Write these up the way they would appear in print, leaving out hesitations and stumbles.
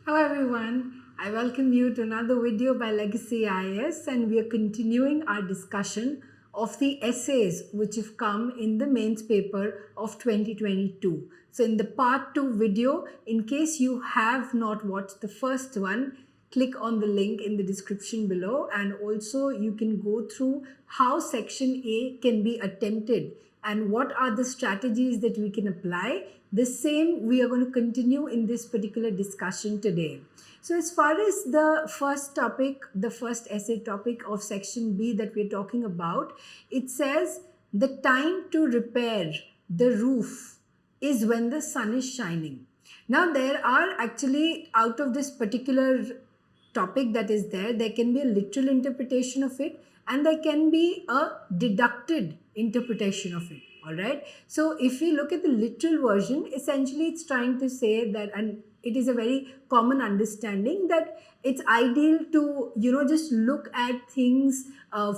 Hello everyone, I welcome you to another video by Legacy IAS, and we are continuing our discussion of the essays which have come in the mains paper of 2022. So in the part 2 video, in case you have not watched the first one, click on the link in the description below, and also you can go through how section A can be attempted and what are the strategies that we can apply. The same we are going to continue in this particular discussion today. So as far as the first topic, the first essay topic of section B that we're talking about, it says the time to repair the roof is when the sun is shining. Now there are actually, out of this particular topic that is there can be a literal interpretation of it and there can be a deducted interpretation of it. All right. So if we look at the literal version, essentially it's trying to say that, and it is a very common understanding, that it's ideal to, just look at things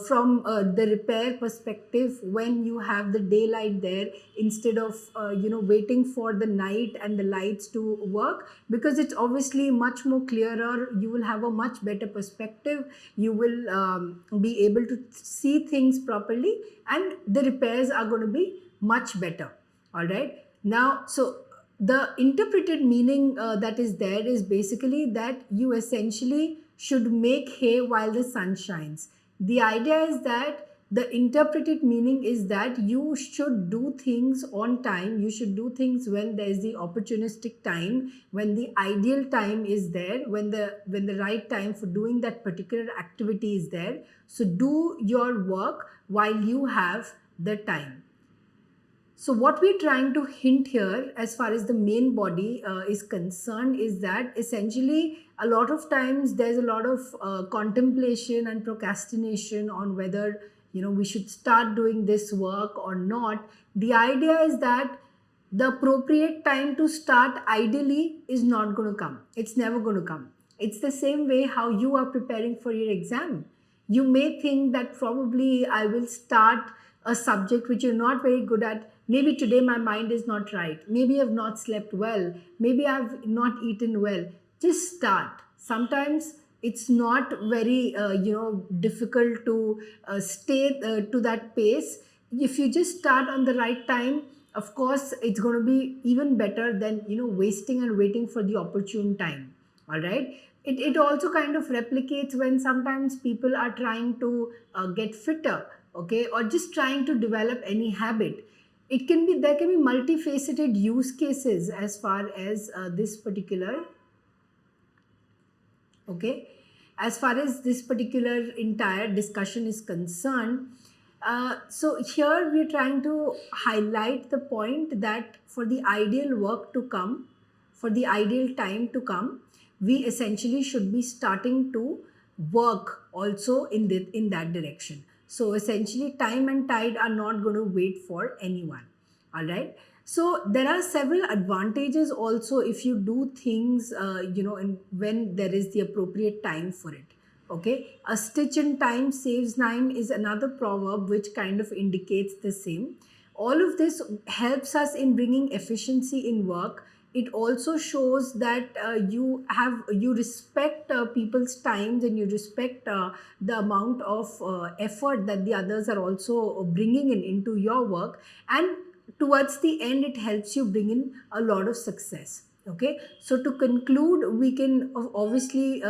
from the repair perspective when you have the daylight there, instead of, waiting for the night and the lights to work, because it's obviously much more clearer. You will have a much better perspective. You will be able to see things properly, and the repairs are going to be much better. All right. Now, so the interpreted meaning that is there is basically that you essentially should make hay while the sun shines. The idea is that the interpreted meaning is that you should do things on time. You should do things when there is the opportunistic time, when the ideal time is there, when the right time for doing that particular activity is there. So do your work while you have the time. So what we're trying to hint here as far as the main body is concerned is that essentially a lot of times there's a lot of contemplation and procrastination on whether we should start doing this work or not. The idea is that the appropriate time to start ideally is not going to come. It's never going to come. It's the same way how you are preparing for your exam. You may think that probably I will start a subject which you're not very good at. Maybe today my mind is not right. Maybe I've not slept well. Maybe I've not eaten well. Just start. Sometimes it's not very difficult to stay to that pace. If you just start on the right time, of course it's going to be even better than wasting and waiting for the opportune time. All right. It also kind of replicates when sometimes people are trying to get fitter, okay, or just trying to develop any habit. There can be multifaceted use cases as far as this particular entire discussion is concerned. So here we're trying to highlight the point that for the ideal work to come, for the ideal time to come, we essentially should be starting to work also in that direction. So essentially time and tide are not going to wait for anyone. All right. So there are several advantages also if you do things, when there is the appropriate time for it. Okay. A stitch in time saves nine is another proverb which kind of indicates the same. All of this helps us in bringing efficiency in work. It also shows that you respect people's times, and you respect the amount of effort that the others are also bringing into your work, and towards the end it helps you bring in a lot of success. Okay, so to conclude, we can obviously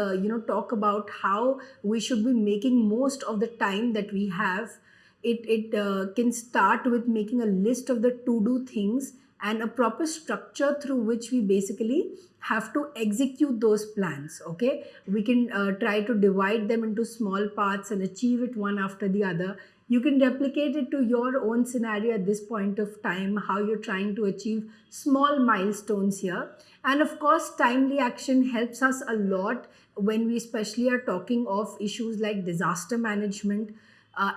talk about how we should be making most of the time that we have. It can start with making a list of the to-do things and a proper structure through which we basically have to execute those plans. Okay, we can try to divide them into small parts and achieve it one after the other. You can replicate it to your own scenario at this point of time, how you're trying to achieve small milestones here. And of course, timely action helps us a lot when we especially are talking of issues like disaster management,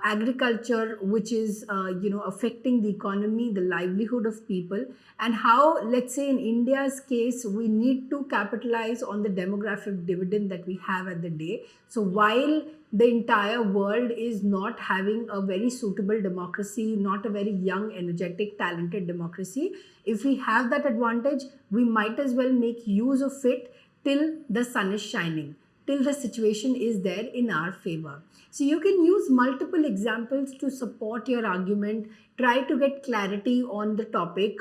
agriculture, which is affecting the economy, the livelihood of people, and how, let's say in India's case, we need to capitalize on the demographic dividend that we have at the day. So while the entire world is not having a very suitable democracy, not a very young, energetic, talented democracy, if we have that advantage, we might as well make use of it till the sun is shining, till the situation is there in our favor. So you can use multiple examples to support your argument. Try to get clarity on the topic.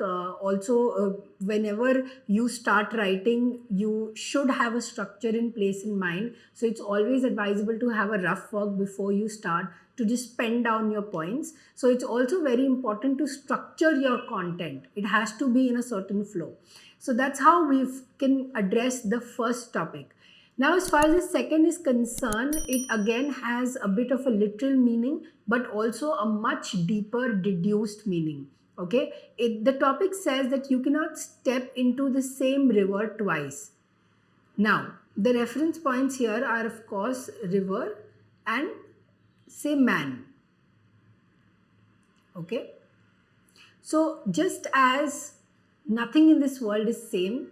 Whenever you start writing, you should have a structure in place in mind. So it's always advisable to have a rough work before you start, to just pen down your points. So it's also very important to structure your content. It has to be in a certain flow. So that's how we can address the first topic. Now, as far as the second is concerned, it again has a bit of a literal meaning, but also a much deeper deduced meaning. Okay, the topic says that you cannot step into the same river twice. Now, the reference points here are, of course, river and say man. Okay, so just as nothing in this world is same,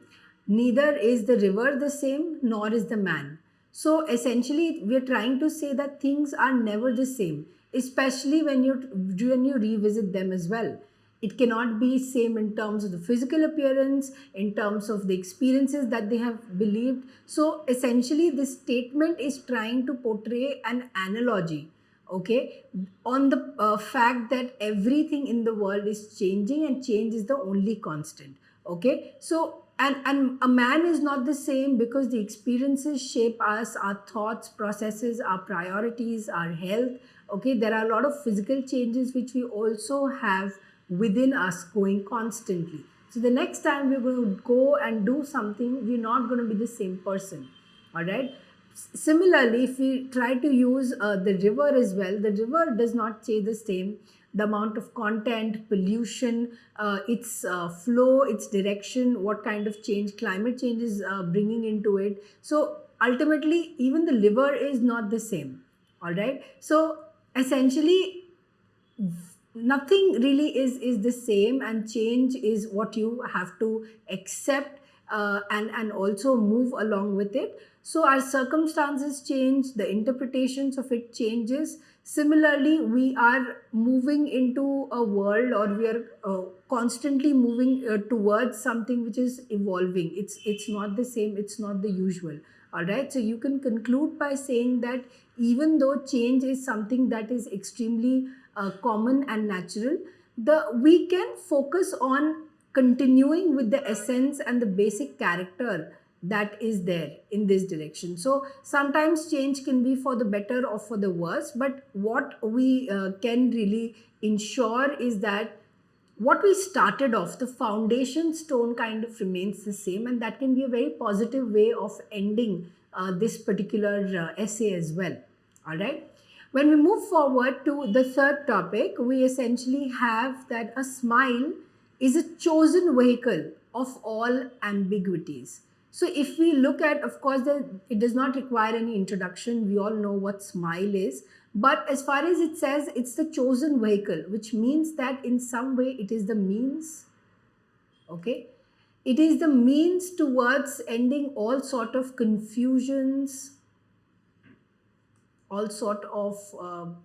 neither is the river the same, nor is the man. So essentially, we are trying to say that things are never the same, especially when you revisit them as well. It cannot be same in terms of the physical appearance, in terms of the experiences that they have believed. So essentially, this statement is trying to portray an analogy, okay, on the fact that everything in the world is changing and change is the only constant. Okay, so and a man is not the same because the experiences shape us, our thoughts, processes, our priorities, our health. Okay, there are a lot of physical changes which we also have within us going constantly. So the next time we're going to go and do something, we're not going to be the same person. All right. Similarly, if we try to use the river as well, the river does not stay the same. The amount of content, pollution, its flow, its direction, what kind of change climate change is bringing into it. So ultimately, even the river is not the same. All right. So essentially, nothing really is the same, and change is what you have to accept and also move along with it. So our circumstances change, the interpretations of it changes. Similarly, we are moving into a world, or we are constantly moving towards something which is evolving. It's not the same, it's not the usual. All right, so you can conclude by saying that even though change is something that is extremely common and natural, we can focus on continuing with the essence and the basic character that is there in this direction. So sometimes change can be for the better or for the worse, but what we can really ensure is that what we started off, the foundation stone kind of remains the same, and that can be a very positive way of ending this particular essay as well. All right. When we move forward to the third topic, we essentially have that a smile is a chosen vehicle of all ambiguities. So if we look at, of course, it does not require any introduction. We all know what smile is. But as far as it says, it's the chosen vehicle, which means that in some way it is the means. Okay. It is the means towards ending all sort of confusions, all sort of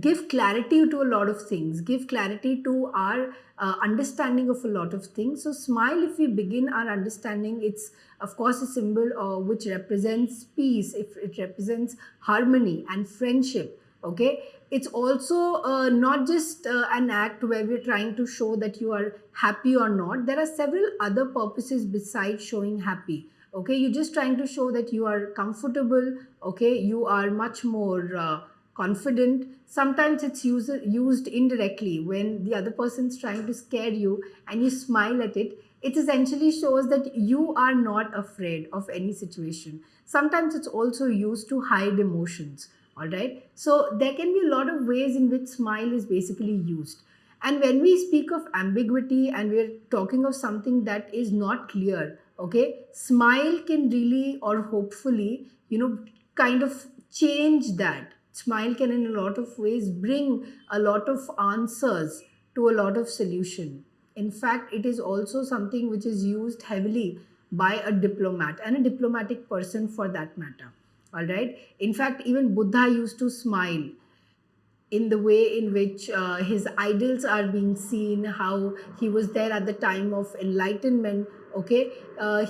give clarity to a lot of things, give clarity to our understanding of a lot of things. So smile, if we begin our understanding, it's of course a symbol which represents peace, if it represents harmony and friendship. Okay, it's also not just an act where we're trying to show that you are happy or not. There are several other purposes besides showing happy. Okay, you're just trying to show that you are comfortable. Okay, you are much more confident. Sometimes it's used indirectly when the other person's trying to scare you and you smile at it. It essentially shows that you are not afraid of any situation. Sometimes it's also used to hide emotions. All right. So there can be a lot of ways in which smile is basically used. And when we speak of ambiguity and we're talking of something that is not clear, okay, smile can really or hopefully, kind of change that. Smile can in a lot of ways bring a lot of answers to a lot of solution. In fact, it is also something which is used heavily by a diplomat and a diplomatic person for that matter. All right. In fact, even Buddha used to smile. in the way in which his idols are being seen, how he was there at the time of enlightenment. Okay,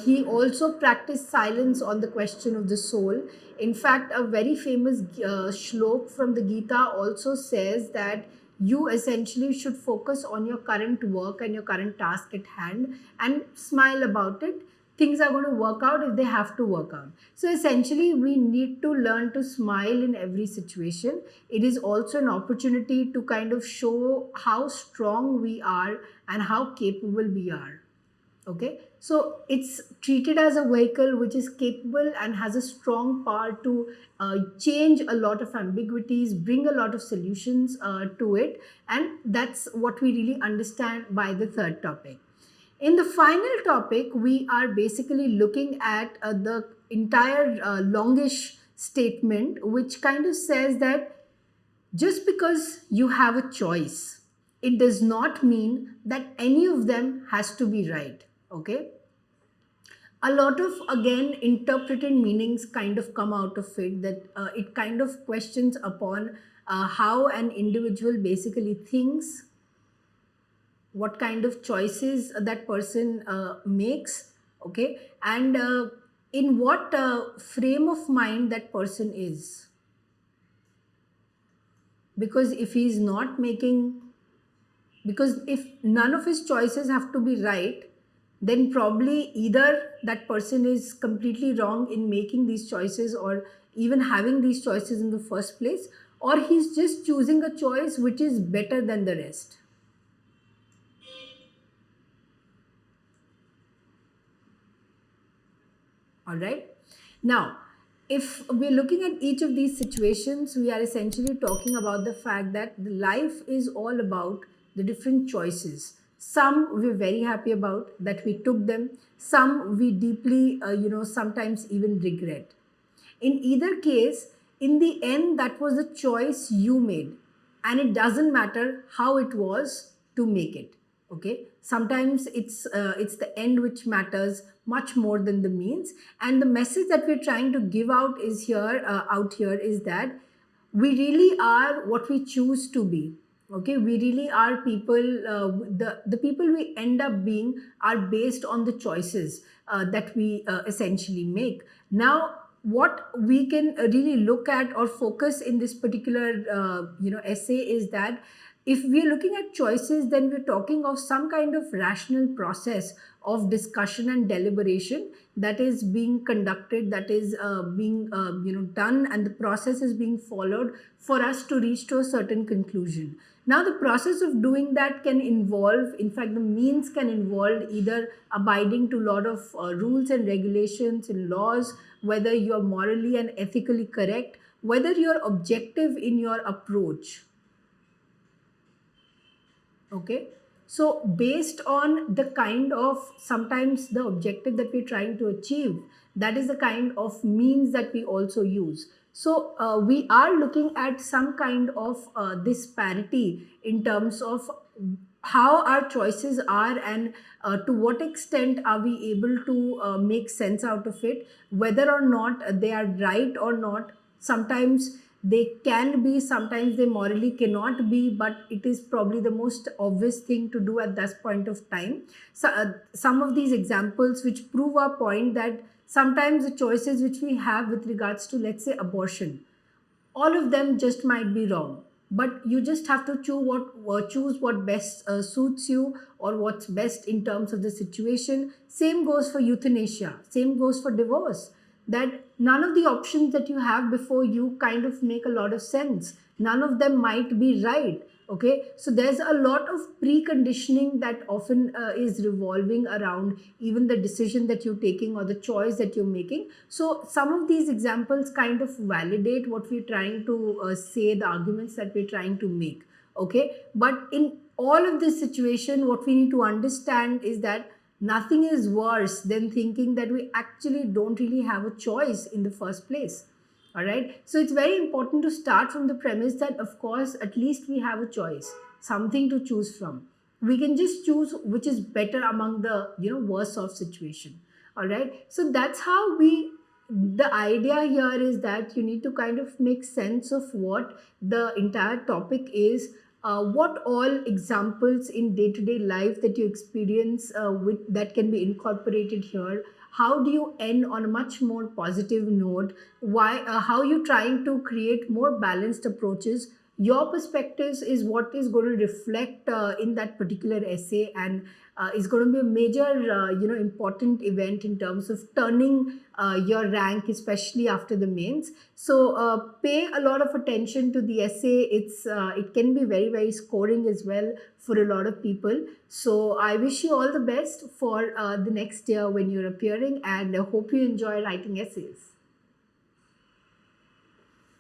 he also practiced silence on the question of the soul. In fact, a very famous shlok from the Gita also says that you essentially should focus on your current work and your current task at hand and smile about it. Things are going to work out if they have to work out. So essentially, we need to learn to smile in every situation. It is also an opportunity to kind of show how strong we are and how capable we are. Okay, so it's treated as a vehicle which is capable and has a strong power to change a lot of ambiguities, bring a lot of solutions to it, and that's what we really understand by the third topic. In the final topic, we are basically looking at the entire longish statement, which kind of says that just because you have a choice, it does not mean that any of them has to be right. Okay. A lot of, again, interpreted meanings kind of come out of it, that it kind of questions upon how an individual basically thinks, what kind of choices that person makes. Okay, and in what frame of mind that person is. Because if he's not making, because if none of his choices have to be right, then probably either that person is completely wrong in making these choices or even having these choices in the first place, or he's just choosing a choice which is better than the rest. All right. Now, if we're looking at each of these situations, we are essentially talking about the fact that the life is all about the different choices. Some we're very happy about that we took them. Some we deeply, sometimes even regret. In either case, in the end, that was the choice you made, and it doesn't matter how it was to make it. Okay, sometimes it's the end which matters much more than the means, and the message that we're trying to give out is here out here is that we really are what we choose to be. Okay, we really are people, the people we end up being are based on the choices that we essentially make. Now, what we can really look at or focus in this particular essay is that if we are looking at choices, then we're talking of some kind of rational process of discussion and deliberation that is being conducted, that is being done, and the process is being followed for us to reach to a certain conclusion. Now, the process of doing that can involve, in fact, the means can involve either abiding to a lot of rules and regulations and laws, whether you're morally and ethically correct, whether you're objective in your approach. Okay, so based on the kind of, sometimes the objective that we're trying to achieve, that is the kind of means that we also use. So we are looking at some kind of disparity in terms of how our choices are, and to what extent are we able to make sense out of it, whether or not they are right or not. Sometimes they can be, sometimes they morally cannot be, but it is probably the most obvious thing to do at that point of time. So some of these examples which prove our point that sometimes the choices which we have with regards to, let's say, abortion, all of them just might be wrong, but you just have to choose what best suits you, or what's best in terms of the situation. Same goes for euthanasia, same goes for divorce, that none of the options that you have before you kind of make a lot of sense. None of them might be right. Okay, so there's a lot of preconditioning that often is revolving around even the decision that you're taking or the choice that you're making. So some of these examples kind of validate what we're trying to say, the arguments that we're trying to make. Okay, but in all of this situation, what we need to understand is that nothing is worse than thinking that we actually don't really have a choice in the first place. All right, so it's very important to start from the premise that, of course, at least we have a choice, something to choose from. We can just choose which is better among the worst of situation. All right, so that's how we the idea here is that you need to kind of make sense of what the entire topic is, what all examples in day-to-day life that you experience with that can be incorporated here. How do you end on a much more positive note? Why? How you trying to create more balanced approaches? Your perspectives is what is going to reflect in that particular essay, and is going to be a major, important event in terms of turning your rank, especially after the mains. So pay a lot of attention to the essay. It can be very very scoring as well for a lot of people. So I wish you all the best for the next year when you're appearing, and hope you enjoy writing essays.